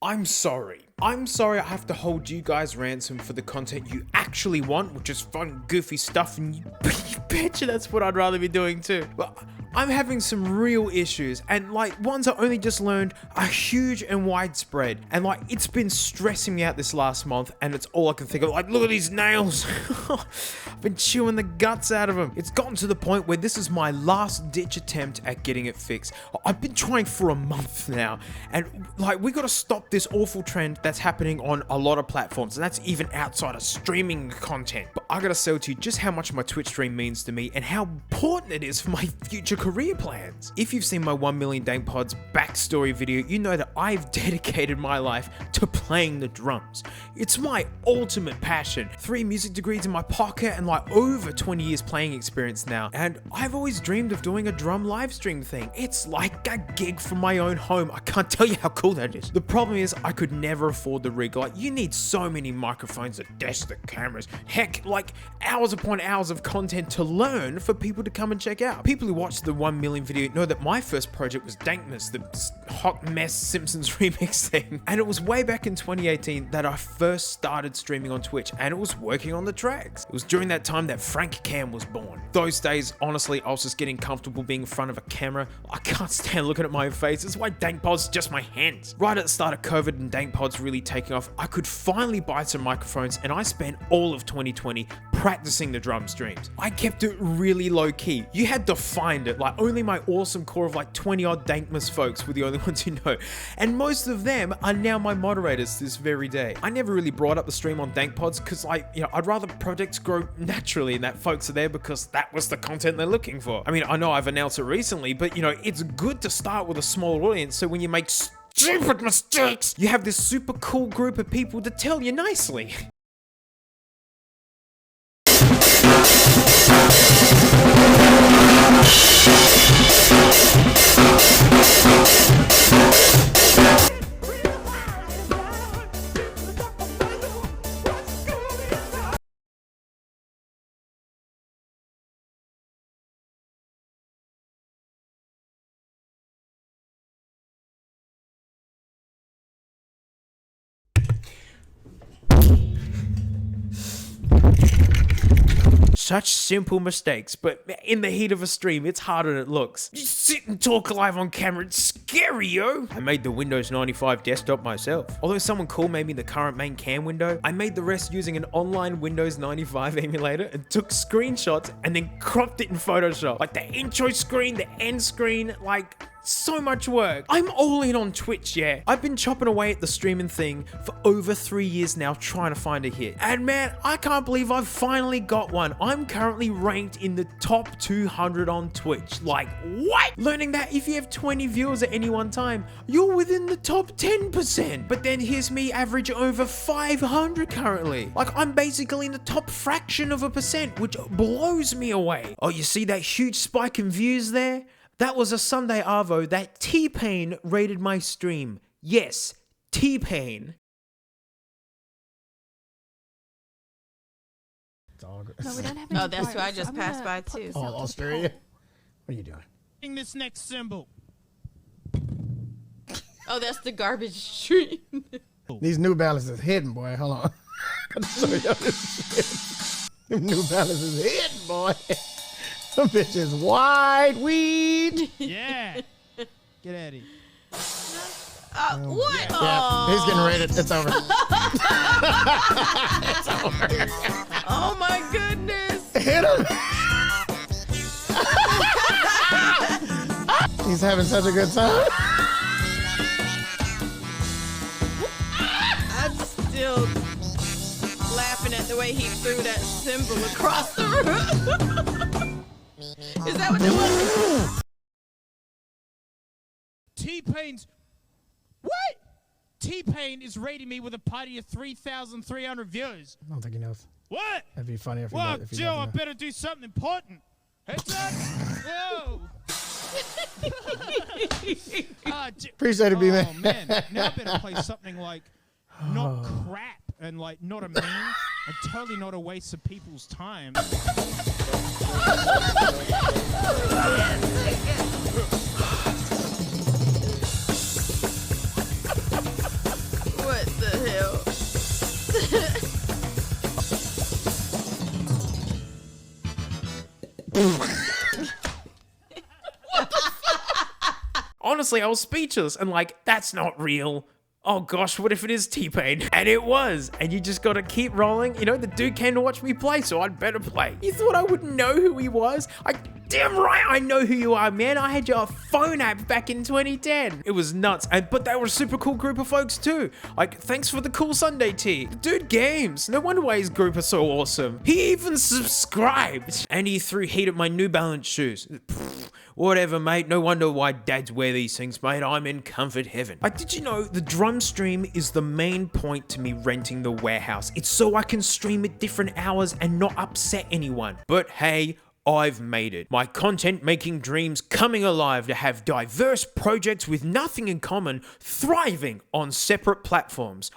I'm sorry. I'm sorry I have to hold you guys ransom for the content you actually want, which is fun, goofy stuff, and you betcha that's what I'd rather be doing too. But I'm having some real issues, and like ones I only just learned are huge and widespread, and like it's been stressing me out this last month, and it's all I can think of. Like, look at these nails. I've been chewing the guts out of them. It's gotten to the point where this is my last ditch attempt at getting it fixed. I've been trying for a month now, and like we gotta stop this awful trend that's happening on a lot of platforms, and that's even outside of streaming content. But I gotta say to you just how much my Twitch stream means to me and how important it is for my future career plans. If you've seen my 1 million Dank Pods backstory video, you know that I've dedicated my life to playing the drums. It's my ultimate passion. 3 music degrees in my pocket and like over 20 years playing experience now. And I've always dreamed of doing a drum live stream thing. It's like a gig from my own home. I can't tell you how cool that is. The problem is I could never afford the rig. Like, you need so many microphones, the desk, the cameras, heck, like hours upon hours of content to learn for people to come and check out. People who watch the 1 million video know that my first project was Dankmas, the hot mess Simpsons remix thing. And it was way back in 2018 that I first started streaming on Twitch, and it was working on the tracks. It was during that time that Frank Cam was born. Those days, honestly, I was just getting comfortable being in front of a camera. I can't stand looking at my own face. That's why Dank Pods just my hands. Right at the start of COVID and Dank Pods really taking off, I could finally buy some microphones, and I spent all of 2020 practicing the drum streams. I kept it really low key. You had to find it. Like, only my awesome core of like 20 odd Dankmas folks were the only ones who know. And most of them are now my moderators this very day. I never really brought up the stream on Dank Pods because, like, you know, I'd rather projects grow naturally and that folks are there because that was the content they're looking for. I mean, I know I've announced it recently, but you know, it's good to start with a small audience so when you make stupid mistakes, you have this super cool group of people to tell you nicely. Such simple mistakes, but in the heat of a stream, it's harder than it looks. You sit and talk live on camera, it's scary, yo! I made the Windows 95 desktop myself. Although someone cool made me the current main cam window, I made the rest using an online Windows 95 emulator and took screenshots and then cropped it in Photoshop. Like the intro screen, the end screen, like so much work. I'm all in on Twitch, yeah. I've been chopping away at the streaming thing for over 3 years now trying to find a hit. And man, I can't believe I've finally got one. I'm currently ranked in the top 200 on Twitch. Like, what? Learning that if you have 20 viewers at any one time, you're within the top 10%. But then here's me average over 500 currently. Like, I'm basically in the top fraction of a percent, which blows me away. Oh, you see that huge spike in views there? That was a Sunday Arvo that T-Pain rated my stream. Yes, T-Pain. It's all good. No, we don't have any. Oh, that's who I just passed by too. Oh, Australia? What are you doing? This next symbol. Oh, that's the garbage stream. These New Balances hidden, boy. Hold on. Gotta show y'all this shit. Them New Balances hidden, boy. Some bitches white weed. Yeah. Get Eddie. What? Yeah, he's getting rated. It's over. It's over. Oh my goodness. Hit him. He's having such a good time. I'm still laughing at the way he threw that symbol across the room. Is that what that was? T-Pain's... What? T-Pain is rating me with a party of 3,300 views. I don't think he knows. What? That'd be funny if he Well, if he Joe, doesn't I know. better do something important. Heads up. Whoa. Appreciate it, B-Man. Oh, man. Now I better play something like not crap and like not a meme and totally not a waste of people's time. Honestly, I was speechless and like, that's not real. Oh gosh, what if it is T-Pain? And it was. And you just gotta keep rolling. You know, the dude came to watch me play, so I'd better play. You thought I wouldn't know who he was? Damn right I know who you are, man. I had your phone app back in 2010. It was nuts. But they were a super cool group of folks too. Like, thanks for the cool Sunday tea. Dude games. No wonder why his group are so awesome. He even subscribed. And he threw heat at my New Balance shoes. Whatever, mate. No wonder why dads wear these things, mate. I'm in comfort heaven. Like, did you know the drum stream is the main point to me renting the warehouse? It's so I can stream at different hours and not upset anyone. But hey, I've made it. My content making dreams coming alive to have diverse projects with nothing in common thriving on separate platforms.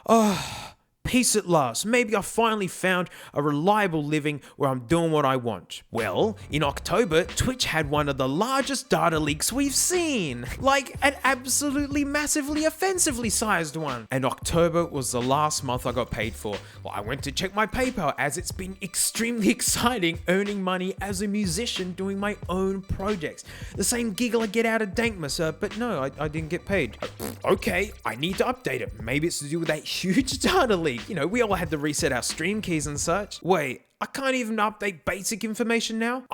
Peace at last. Maybe I finally found a reliable living where I'm doing what I want. Well, in October, Twitch had one of the largest data leaks we've seen. Like, an absolutely massively offensively sized one. And October was the last month I got paid for. Well, I went to check my PayPal as it's been extremely exciting earning money as a musician doing my own projects. The same giggle I get out of Dankmas, but no, I didn't get paid. Okay, I need to update it. Maybe it's to do with that huge data leak. You know, we all had to reset our stream keys and such. Wait, I can't even update basic information now?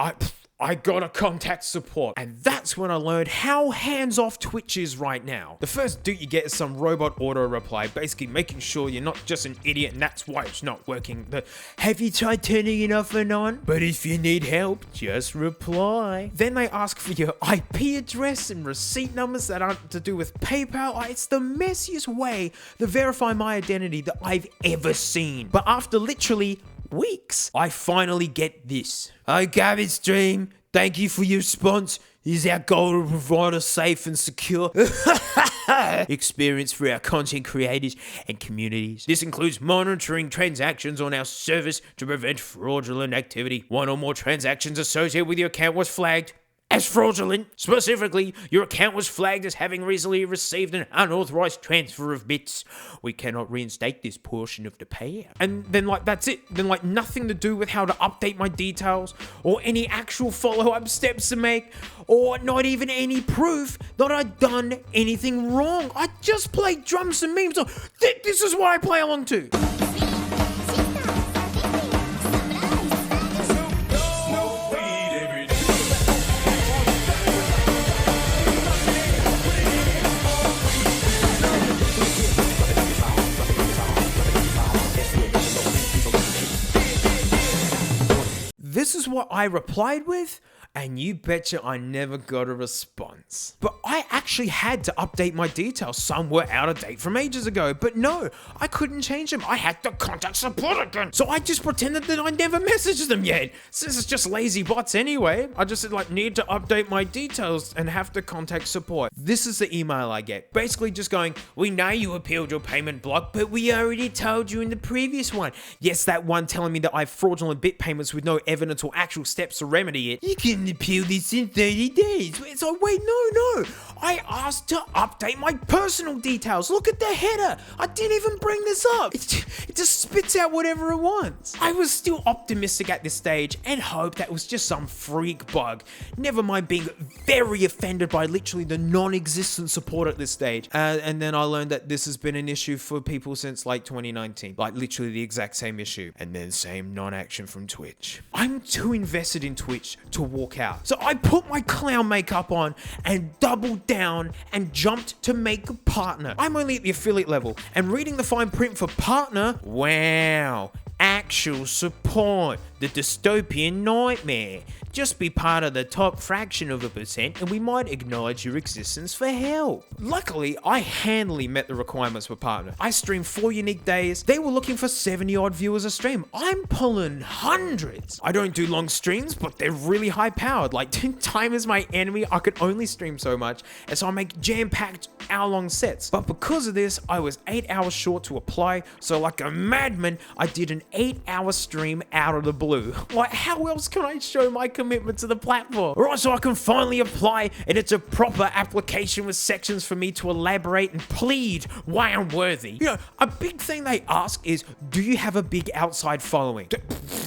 I gotta contact support. And that's when I learned how hands-off Twitch is right now. The first do you get is some robot auto reply, basically making sure you're not just an idiot and that's why it's not working. Have you tried turning it off and on? But if you need help, just reply. Then they ask for your IP address and receipt numbers that aren't to do with PayPal. It's the messiest way to verify my identity that I've ever seen. But after literally weeks, I finally get this. Hi, Garbage Stream. Thank you for your response. It is our goal to provide a safe and secure experience for our content creators and communities. This includes monitoring transactions on our service to prevent fraudulent activity. One or more transactions associated with your account was flagged as fraudulent. Specifically, your account was flagged as having recently received an unauthorized transfer of bits. We cannot reinstate this portion of the payout. And then that's it. Then nothing to do with how to update my details or any actual follow-up steps to make or not even any proof that I'd done anything wrong. I just played drums and memes. So this is what I play along to. This is what I replied with, and you betcha I never got a response. But I actually had to update my details. Some were out of date from ages ago, but no, I couldn't change them. I had to contact support again. So I just pretended that I never messaged them yet. Since it's just lazy bots anyway, I just said need to update my details and have to contact support. This is the email I get. Basically just going, we know you appealed your payment block, but we already told you in the previous one. Yes, that one telling me that I have fraudulent bit payments with no evidence or actual steps to remedy it. You can appeal this in 30 days. It's like, wait, no. I asked to update my personal details. Look at the header. I didn't even bring this up. It just spits out whatever it wants. I was still optimistic at this stage and hoped that it was just some freak bug. Never mind being very offended by literally the non-existent support at this stage. And then I learned that this has been an issue for people since 2019. Literally the exact same issue. And then same non-action from Twitch. I'm too invested in Twitch to walk out. So I put my clown makeup on and doubled down and jumped to make partner. I'm only at the affiliate level and reading the fine print for partner. Wow. Actual support. The dystopian nightmare. Just be part of the top fraction of a percent and we might acknowledge your existence for help. Luckily, I handily met the requirements for partner. I streamed 4 unique days. They were looking for 70 odd viewers a stream. I'm pulling hundreds. I don't do long streams, but they're really high powered. Time is my enemy. I could only stream so much. And so I make jam-packed hour-long sets. But because of this, I was 8 hours short to apply. So like a madman, I did an 8-hour stream out of the blue. How else can I show my commitment to the platform? Right, so I can finally apply and it's a proper application with sections for me to elaborate and plead why I'm worthy. A big thing they ask is, do you have a big outside following?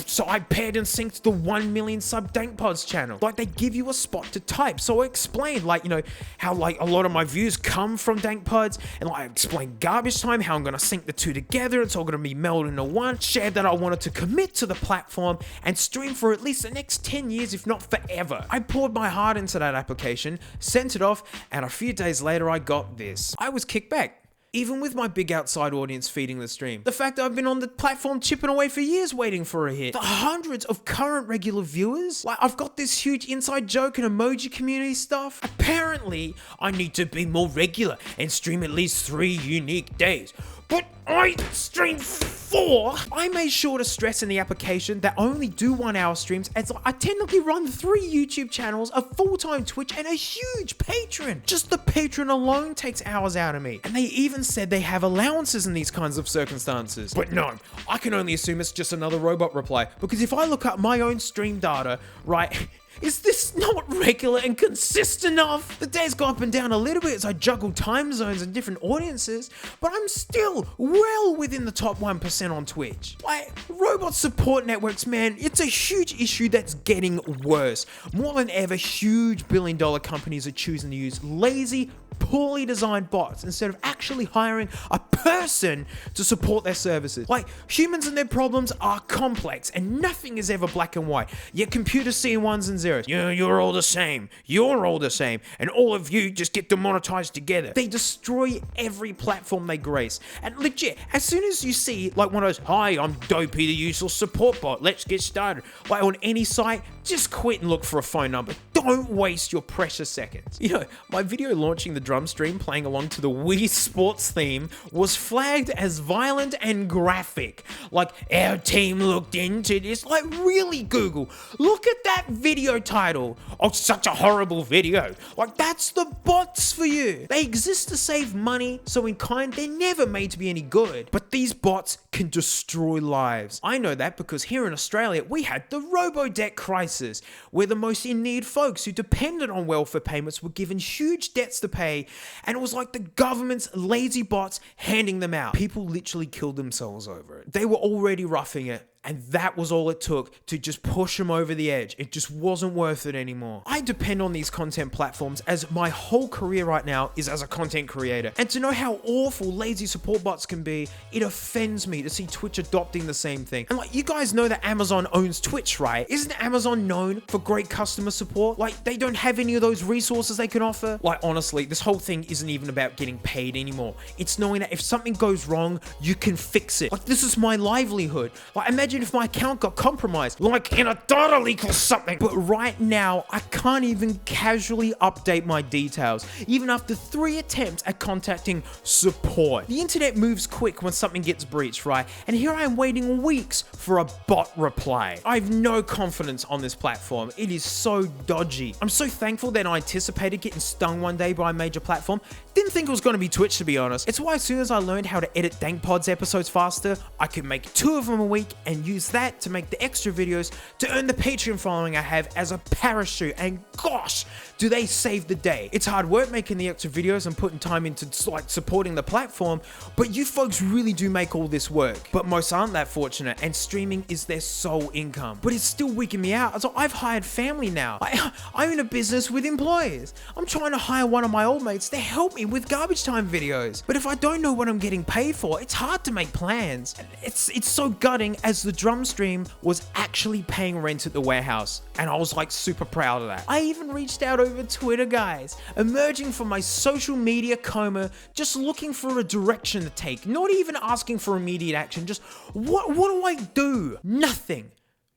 So I paired and synced the 1 million sub DankPods channel. Like, they give you a spot to type. So I explained, like, you know, how like a lot of my views come from DankPods, and like I explained Garbage Time, how I'm gonna sync the two together. It's all gonna be melded into one. Shared that I wanted to commit to the platform and stream for at least the next 10 years, if not forever. I poured my heart into that application, sent it off, and a few days later I got this. I was kicked back. Even with my big outside audience feeding the stream. The fact that I've been on the platform chipping away for years waiting for a hit. The hundreds of current regular viewers. Like, I've got this huge inside joke and emoji community stuff. Apparently, I need to be more regular and stream at least 3 unique days. But I streamed 4. I made sure to stress in the application that I only do 1 hour streams, as I technically run 3 YouTube channels, a full-time Twitch, and a huge Patreon. Just the Patreon alone takes hours out of me. And they even said they have allowances in these kinds of circumstances. But no, I can only assume it's just another robot reply, because if I look up my own stream data, right, is this not regular and consistent enough? The days go up and down a little bit as I juggle time zones and different audiences, but I'm still well within the top 1% on Twitch. Like, robot support networks, man, it's a huge issue that's getting worse. More than ever, huge billion-dollar companies are choosing to use lazy, poorly designed bots instead of actually hiring a person to support their services. Like, humans and their problems are complex and nothing is ever black and white, yet computers see ones and zeros. You're all the same, you're all the same, and all of you just get demonetized together. They destroy every platform they grace. And legit, as soon as you see like one of those, "Hi, I'm Dopey the useless support bot, let's get started," like on any site, just quit and look for a phone number. Don't waste your precious seconds. You know, my video launching the drum stream playing along to the Wii Sports theme was flagged as violent and graphic. Like, our team looked into this. Like, really, Google? Look at that video title. Oh, such a horrible video. Like, that's the bots for you. They exist to save money, so in kind, they're never made to be any good. But these bots can destroy lives. I know that because here in Australia, we had the Robodebt crisis, where the most in need folks who depended on welfare payments were given huge debts to pay, and it was like the government's lazy bots handing them out. People literally killed themselves over it. They were already roughing it, and that was all it took to just push them over the edge. It just wasn't worth it anymore. I depend on these content platforms as my whole career right now is as a content creator. And to know how awful lazy support bots can be, it offends me to see Twitch adopting the same thing. And like, you guys know that Amazon owns Twitch, right? Isn't Amazon known for great customer support? Like, they don't have any of those resources they can offer. Like, honestly, this whole thing isn't even about getting paid anymore. It's knowing that if something goes wrong, you can fix it. Like, this is my livelihood. Like, imagine if my account got compromised, like in a data leak or something. But right now, I can't even casually update my details, even after 3 attempts at contacting support. The internet moves quick when something gets breached, right? And here I am waiting weeks for a bot reply. I have no confidence on this platform. It is so dodgy. I'm so thankful that I anticipated getting stung one day by a major platform. Didn't think it was going to be Twitch, to be honest. It's why as soon as I learned how to edit DankPods episodes faster, I could make 2 of them a week and use that to make the extra videos to earn the Patreon following I have as a parachute. And gosh, do they save the day. It's hard work making the extra videos and putting time into like supporting the platform, but you folks really do make all this work. But most aren't that fortunate, and streaming is their sole income. But it's still wigging me out. So I've hired family now. I own a business with employees. I'm trying to hire one of my old mates to help me with Garbage Time videos. But if I don't know what I'm getting paid for, it's hard to make plans. It's so gutting, as the drum stream was actually paying rent at the warehouse, and I was like super proud of that. I even reached out over Twitter, guys, emerging from my social media coma, just looking for a direction to take, not even asking for immediate action, just what do I do? Nothing.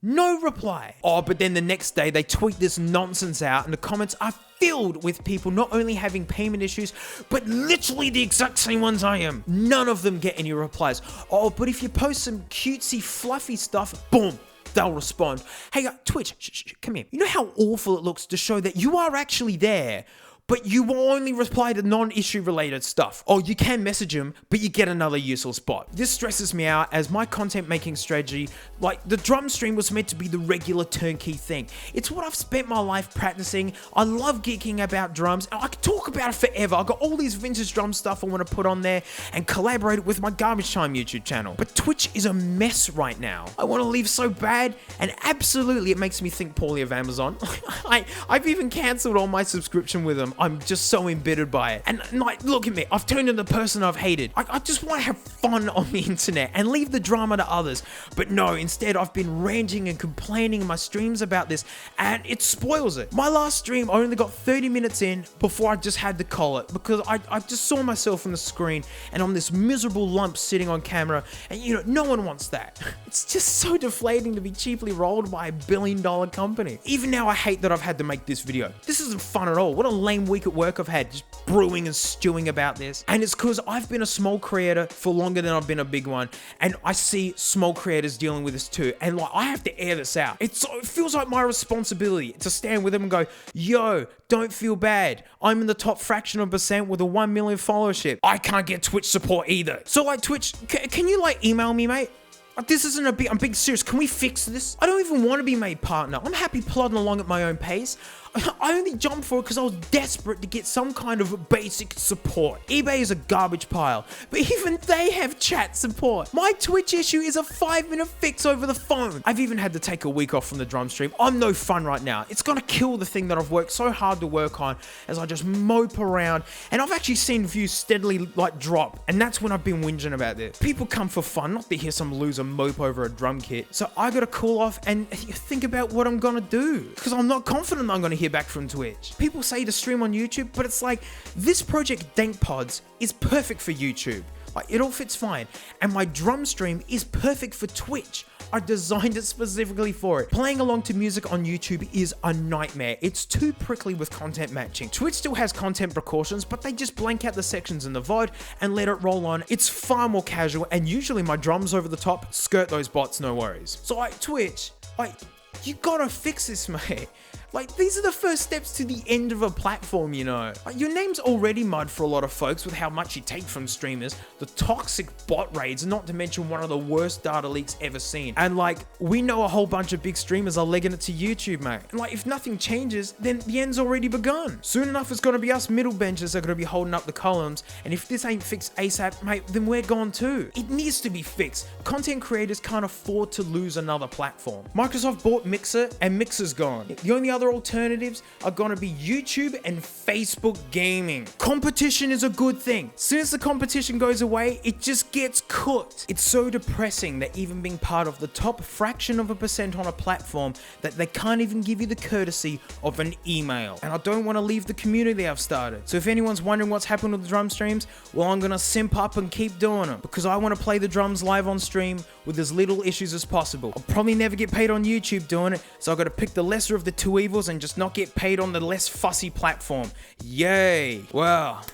No reply. Oh, but then the next day they tweet this nonsense out and the comments are filled with people not only having payment issues, but literally the exact same ones I am. None of them get any replies. Oh, but if you post some cutesy, fluffy stuff, boom, they'll respond. Hey, Twitch, come here. You know how awful it looks to show that you are actually there, but you will only reply to non-issue related stuff. Or you can message him, but you get another useless bot. This stresses me out as my content making strategy, like the drum stream was meant to be the regular turnkey thing. It's what I've spent my life practicing. I love geeking about drums, and I could talk about it forever. I've got all these vintage drum stuff I want to put on there and collaborate it with my Garbage Time YouTube channel. But Twitch is a mess right now. I want to leave so bad, and absolutely it makes me think poorly of Amazon. I've even cancelled all my subscription with them. I'm just so embittered by it. And like, look at me, I've turned into the person I've hated. I just want to have fun on the internet and leave the drama to others. But no, instead I've been ranting and complaining in my streams about this, and it spoils it. My last stream, I only got 30 minutes in before I just had to call it, because I just saw myself on the screen and I'm this miserable lump sitting on camera, and you know, no one wants that. It's just so deflating to be cheaply rolled by a $1 billion company. Even now I hate that I've had to make this video. This isn't fun at all. What a lame week at work I've had, just brewing and stewing about this. And it's because I've been a small creator for longer than I've been a big one, and I see small creators dealing with this too, and like, I have to air this out. It feels like my responsibility to stand with them and go, yo, don't feel bad. I'm in the top fraction of % with a 1 million followership. I can't get Twitch support either. So like, Twitch, can you like email me, mate? This isn't I'm being serious. Can we fix this? I don't even want to be made partner. I'm happy plodding along at my own pace. I only jumped for it because I was desperate to get some kind of basic support. eBay is a garbage pile, but even they have chat support. My Twitch issue is a 5-minute fix over the phone. I've even had to take a week off from the drum stream. I'm no fun right now. It's gonna kill the thing that I've worked so hard to work on as I just mope around, and I've actually seen views steadily like drop, and that's when I've been whinging about this. People come for fun, not to hear some loser mope over a drum kit. So I gotta cool off and think about what I'm gonna do, because I'm not confident I'm gonna hear back from Twitch. People say to stream on YouTube, but it's like, this project Dank Pods is perfect for YouTube. Like, it all fits fine. And my drum stream is perfect for Twitch. I designed it specifically for it. Playing along to music on YouTube is a nightmare. It's too prickly with content matching. Twitch still has content precautions, but they just blank out the sections in the VOD and let it roll on. It's far more casual, and usually my drums over the top skirt those bots, no worries. So like, Twitch, like, you gotta fix this, mate. Like, these are the first steps to the end of a platform, you know. Like, your name's already mud for a lot of folks with how much you take from streamers, the toxic bot raids, not to mention one of the worst data leaks ever seen. And like, we know a whole bunch of big streamers are legging it to YouTube, mate. And like, if nothing changes, then the end's already begun. Soon enough, it's gonna be us middle benchers that are gonna be holding up the columns, and if this ain't fixed ASAP, mate, then we're gone too. It needs to be fixed. Content creators can't afford to lose another platform. Microsoft bought Mixer, and Mixer's gone. The only other alternatives are gonna be YouTube and Facebook gaming. Competition is a good thing. Soon as the competition goes away, it just gets cooked. It's so depressing that even being part of the top fraction of a % on a platform, that they can't even give you the courtesy of an email. And I don't want to leave the community I've started. So if anyone's wondering what's happened with the drum streams, well, I'm gonna simp up and keep doing them, because I want to play the drums live on stream with as little issues as possible. I'll probably never get paid on YouTube doing it, so I've got to pick the lesser of the two evils and just not get paid on the less fussy platform. Yay. Well,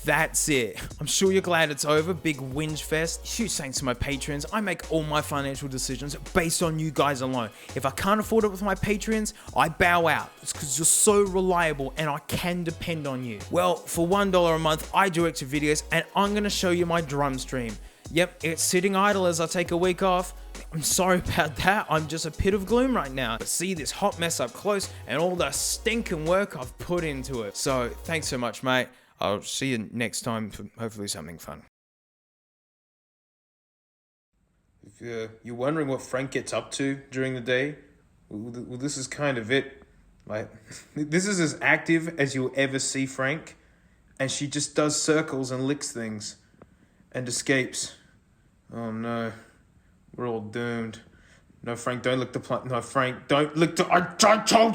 that's it. I'm sure you're glad it's over. Big whinge fest. Huge thanks to my patrons. I make all my financial decisions based on you guys alone. If I can't afford it with my patrons, I bow out. It's because you're so reliable and I can depend on you. Well, for $1 a month, I do extra videos, and I'm going to show you my drum stream. Yep, it's sitting idle as I take a week off. I'm sorry about that, I'm just a pit of gloom right now. But see this hot mess up close and all the stinking work I've put into it. So thanks so much, mate. I'll see you next time for hopefully something fun. If you're wondering what Frank gets up to during the day, well, this is kind of it. Like, this is as active as you'll ever see Frank, and she just does circles and licks things and escapes. Oh no, we're all doomed. No, Frank, don't lick the plant. No, Frank, don't lick the... I told you!